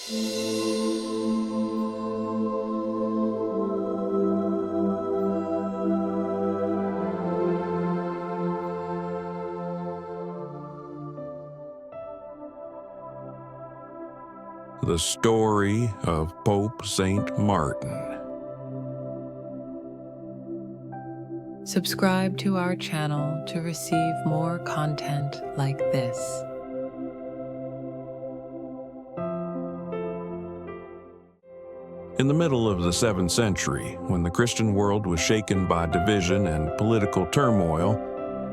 The story of Pope St. Martin. Subscribe to our channel to receive more content like this. In the middle of the 7th century, when the Christian world was shaken by division and political turmoil,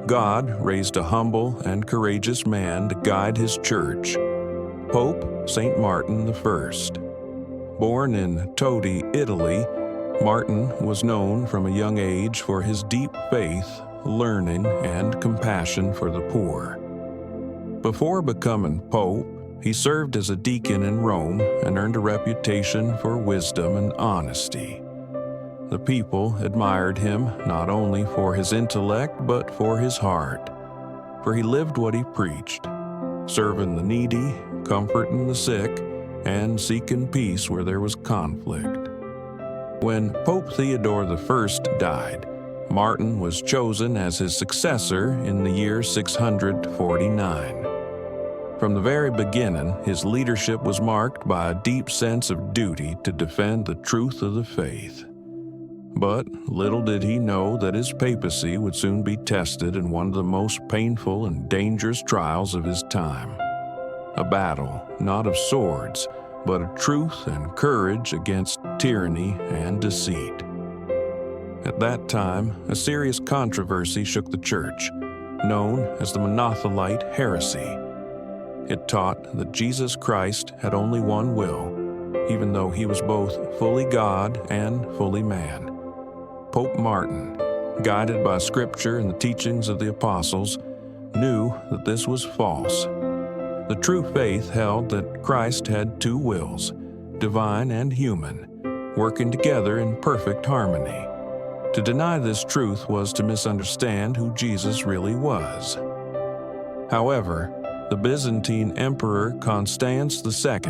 God raised a humble and courageous man to guide his church, Pope St. Martin I. Born in Todi, Italy, Martin was known from a young age for his deep faith, learning, and compassion for the poor. Before becoming pope, he served as a deacon in Rome and earned a reputation for wisdom and honesty. The people admired him not only for his intellect but for his heart, for he lived what he preached, serving the needy, comforting the sick, and seeking peace where there was conflict. When Pope Theodore I died, Martin was chosen as his successor in the year 649. From the very beginning, his leadership was marked by a deep sense of duty to defend the truth of the faith. But little did he know that his papacy would soon be tested in one of the most painful and dangerous trials of his time. A battle, not of swords, but of truth and courage against tyranny and deceit. At that time, a serious controversy shook the church, known as the Monothelite heresy. It taught that Jesus Christ had only one will, even though he was both fully God and fully man. Pope Martin, guided by Scripture and the teachings of the apostles, knew that this was false. The true faith held that Christ had two wills, divine and human, working together in perfect harmony. To deny this truth was to misunderstand who Jesus really was. However, the Byzantine Emperor Constans II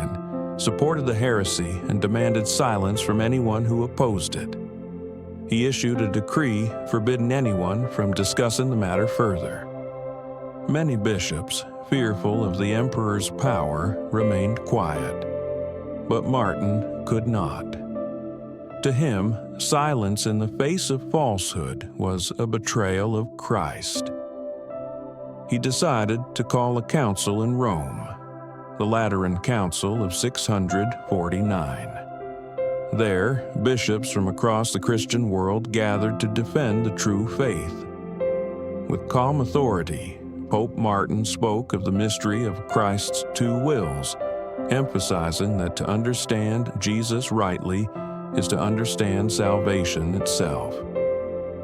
supported the heresy and demanded silence from anyone who opposed it. He issued a decree forbidding anyone from discussing the matter further. Many bishops, fearful of the emperor's power, remained quiet. But Martin could not. To him, silence in the face of falsehood was a betrayal of Christ. He decided to call a council in Rome, the Lateran Council of 649. There, bishops from across the Christian world gathered to defend the true faith. With calm authority, Pope Martin spoke of the mystery of Christ's two wills, emphasizing that to understand Jesus rightly is to understand salvation itself.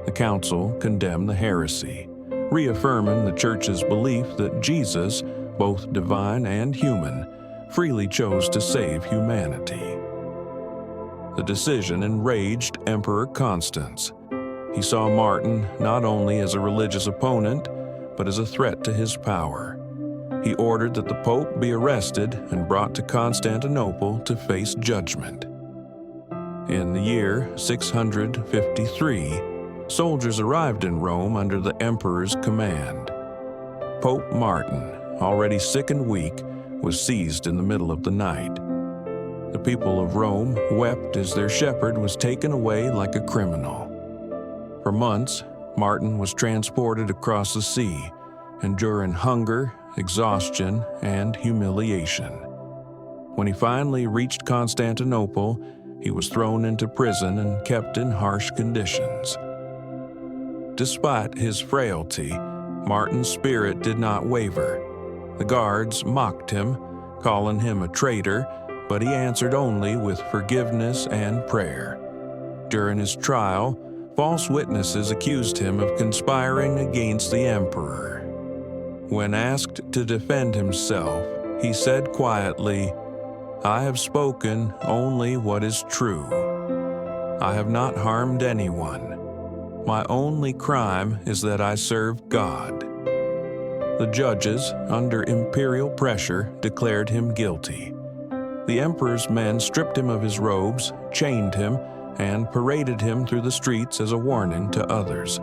The council condemned the heresy, reaffirming the Church's belief that Jesus, both divine and human, freely chose to save humanity. The decision enraged Emperor Constans. He saw Martin not only as a religious opponent, but as a threat to his power. He ordered that the Pope be arrested and brought to Constantinople to face judgment. In the year 653, soldiers arrived in Rome under the emperor's command. Pope Martin, already sick and weak, was seized in the middle of the night. The people of Rome wept as their shepherd was taken away like a criminal. For months, Martin was transported across the sea, enduring hunger, exhaustion, and humiliation. When he finally reached Constantinople, he was thrown into prison and kept in harsh conditions. Despite his frailty, Martin's spirit did not waver. The guards mocked him, calling him a traitor, but he answered only with forgiveness and prayer. During his trial, false witnesses accused him of conspiring against the emperor. When asked to defend himself, he said quietly, "I have spoken only what is true. I have not harmed anyone. My only crime is that I serve God." The judges, under imperial pressure, declared him guilty. The emperor's men stripped him of his robes, chained him, and paraded him through the streets as a warning to others.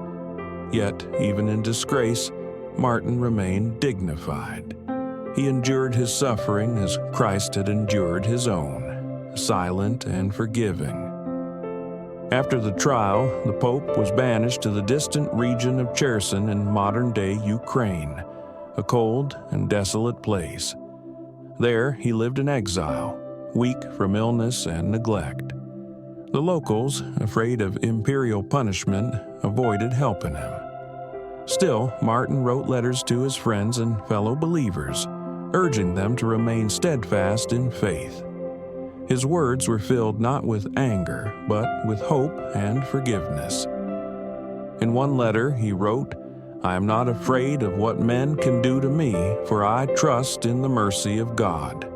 Yet, even in disgrace, Martin remained dignified. He endured his suffering as Christ had endured his own, silent and forgiving. After the trial, the Pope was banished to the distant region of Cherson in modern-day Ukraine, a cold and desolate place. There he lived in exile, weak from illness and neglect. The locals, afraid of imperial punishment, avoided helping him. Still, Martin wrote letters to his friends and fellow believers, urging them to remain steadfast in faith. His words were filled not with anger, but with hope and forgiveness. In one letter he wrote, "I am not afraid of what men can do to me, for I trust in the mercy of God.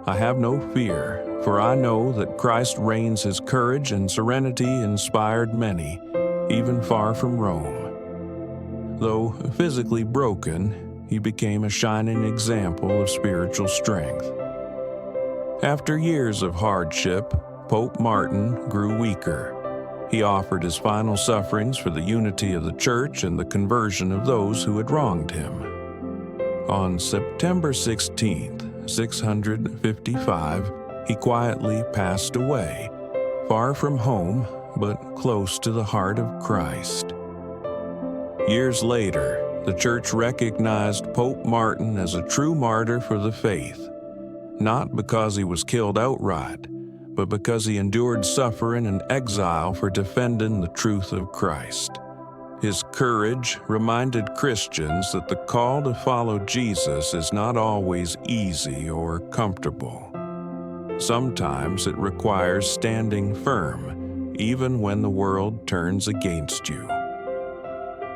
I have no fear, for I know that Christ reigns. His courage and serenity inspired many, even far from Rome." Though physically broken, he became a shining example of spiritual strength. After years of hardship, Pope Martin grew weaker. He offered his final sufferings for the unity of the Church and the conversion of those who had wronged him. On September 16, 655, he quietly passed away, far from home, but close to the heart of Christ. Years later, the Church recognized Pope Martin as a true martyr for the faith, not because he was killed outright, but because he endured suffering and exile for defending the truth of Christ. His courage reminded Christians that the call to follow Jesus is not always easy or comfortable. Sometimes it requires standing firm, even when the world turns against you.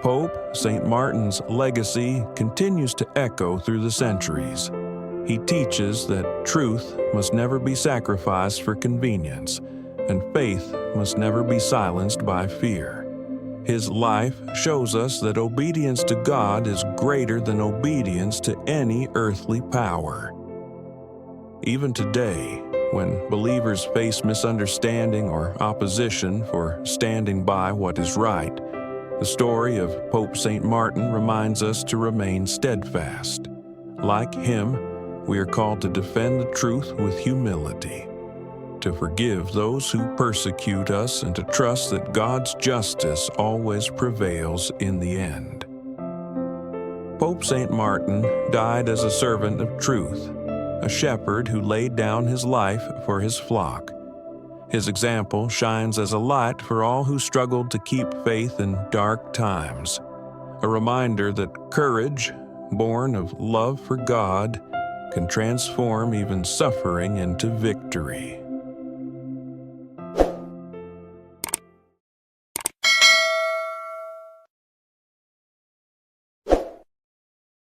Pope St. Martin's legacy continues to echo through the centuries. He teaches that truth must never be sacrificed for convenience, and faith must never be silenced by fear. His life shows us that obedience to God is greater than obedience to any earthly power. Even today, when believers face misunderstanding or opposition for standing by what is right, the story of Pope St. Martin reminds us to remain steadfast. Like him, we are called to defend the truth with humility, to forgive those who persecute us, and to trust that God's justice always prevails in the end. Pope St. Martin died as a servant of truth, a shepherd who laid down his life for his flock. His example shines as a light for all who struggled to keep faith in dark times, a reminder that courage, born of love for God, can transform even suffering into victory.